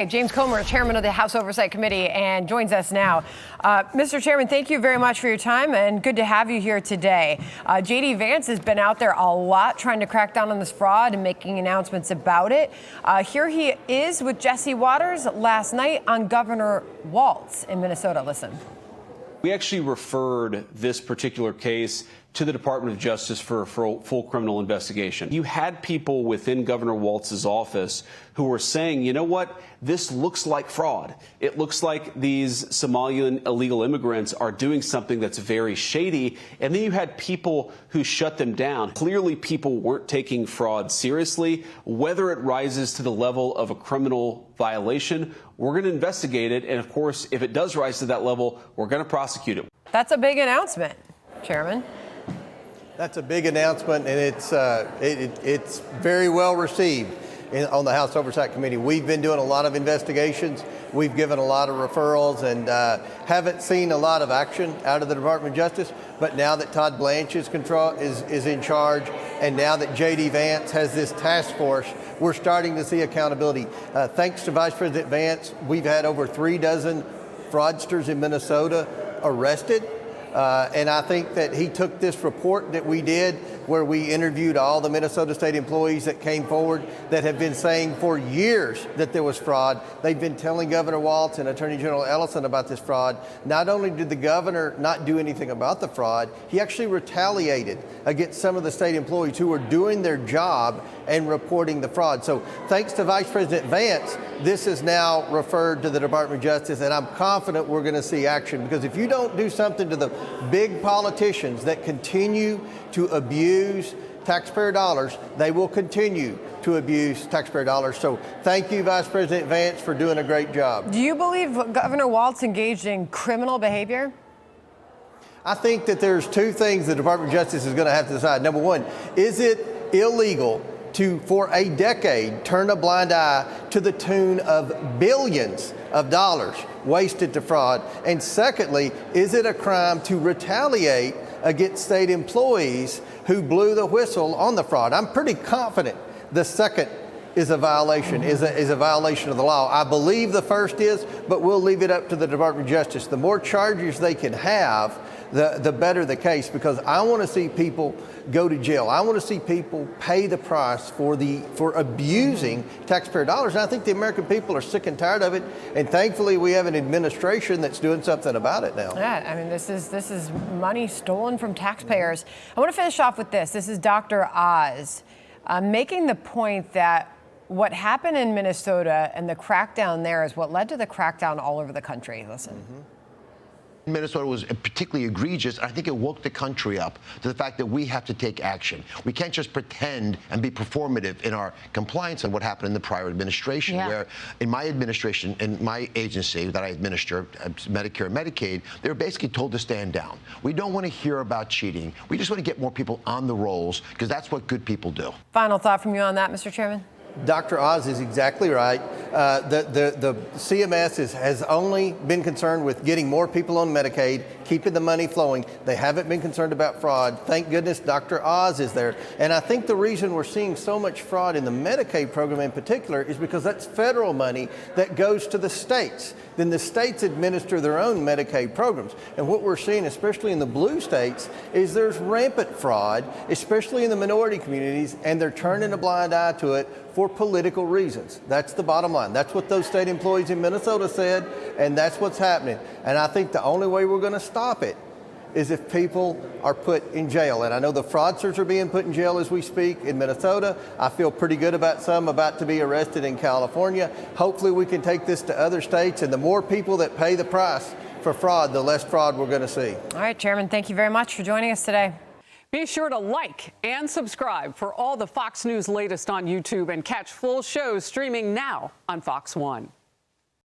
James Comer, chairman of the House Oversight Committee, and joins us now. Mr. Chairman, thank you very much for your time, and good to have you here today. J.D. Vance has been out there a lot trying to crack down on this fraud and making announcements about it. Here he is with Jesse Waters last night on Governor Walz in Minnesota. Listen. We actually referred this particular case to the Department of Justice for a full criminal investigation. You had people within Governor Walz's office who were saying, you know what, this looks like fraud. It looks like these Somalian illegal immigrants are doing something that's very shady. And then you had people who shut them down. Clearly, people weren't taking fraud seriously. Whether it rises to the level of a criminal violation, we're going to investigate it. And of course, if it does rise to that level, we're going to prosecute it. That's a big announcement, Chairman. That's a big announcement, and it's very well received on the House Oversight Committee. We've been doing a lot of investigations. We've given a lot of referrals and haven't seen a lot of action out of the Department of Justice. But now that Todd Blanche is in charge, and now that J.D. Vance has this task force, we're starting to see accountability. Thanks to Vice President Vance, we've had over 36 fraudsters in Minnesota arrested. And I think that he took this report that we did, where we interviewed all the Minnesota state employees that came forward that have been saying for years that there was fraud. They've been telling Governor Walz and Attorney General Ellison about this fraud. Not only did the governor not do anything about the fraud, he actually retaliated against some of the state employees who were doing their job and reporting the fraud. So thanks to Vice President Vance, this is now referred to the Department of Justice, and I'm confident we're going to see action, because if you don't do something to the big politicians that continue to abuse taxpayer dollars, they will continue to abuse taxpayer dollars. So thank you, Vice President Vance, for doing a great job. Do you believe Governor Walz engaged in criminal behavior? I think that there's two things the Department of Justice is going to have to decide. Number one, is it illegal to, for a decade, turn a blind eye to the tune of billions of dollars wasted to fraud? And secondly, is it a crime to retaliate against state employees who blew the whistle on the fraud? I'm pretty confident the second is a violation, is a violation of the law. I believe the first is, but we'll leave it up to the Department of Justice. The more charges they can have, the better the case, because I want to see people go to jail. I want to see people pay the price for abusing taxpayer dollars. And I think the American people are sick and tired of it. And thankfully, we have an administration that's doing something about it now. Yeah, I mean, this is money stolen from taxpayers. I want to finish off with this. This is Dr. Oz making the point that what happened in Minnesota and the crackdown there is what led to the crackdown all over the country. Listen. Minnesota was particularly egregious. I think it woke the country up to the fact that we have to take action. We can't just pretend and be performative in our compliance on what happened in the prior administration, where in my administration, in my agency that I administer, Medicare and Medicaid, they were basically told to stand down. We don't want to hear about cheating. We just want to get more people on the rolls, because that's what good people do. Final thought from you on that, Mr. Chairman? Dr. Oz is exactly right. The CMS has only been concerned with getting more people on Medicaid, keeping the money flowing. They haven't been concerned about fraud. Thank goodness Dr. Oz is there. And I think the reason we're seeing so much fraud in the Medicaid program in particular is because that's federal money that goes to the states. Then the states administer their own Medicaid programs. And what we're seeing, especially in the blue states, is there's rampant fraud, especially in the minority communities, and they're turning a blind eye to it for political reasons. That's the bottom line. That's what those state employees in Minnesota said, and that's what's happening. And I think the only way we're going to stop it is if people are put in jail. And I know the fraudsters are being put in jail as we speak in Minnesota. I feel pretty good about some about to be arrested in California. Hopefully we can take this to other states, and the more people that pay the price for fraud, the less fraud we're going to see. All right, Chairman, thank you very much for joining us today. Be sure to like and subscribe for all the Fox News latest on YouTube, and catch full shows streaming now on Fox One.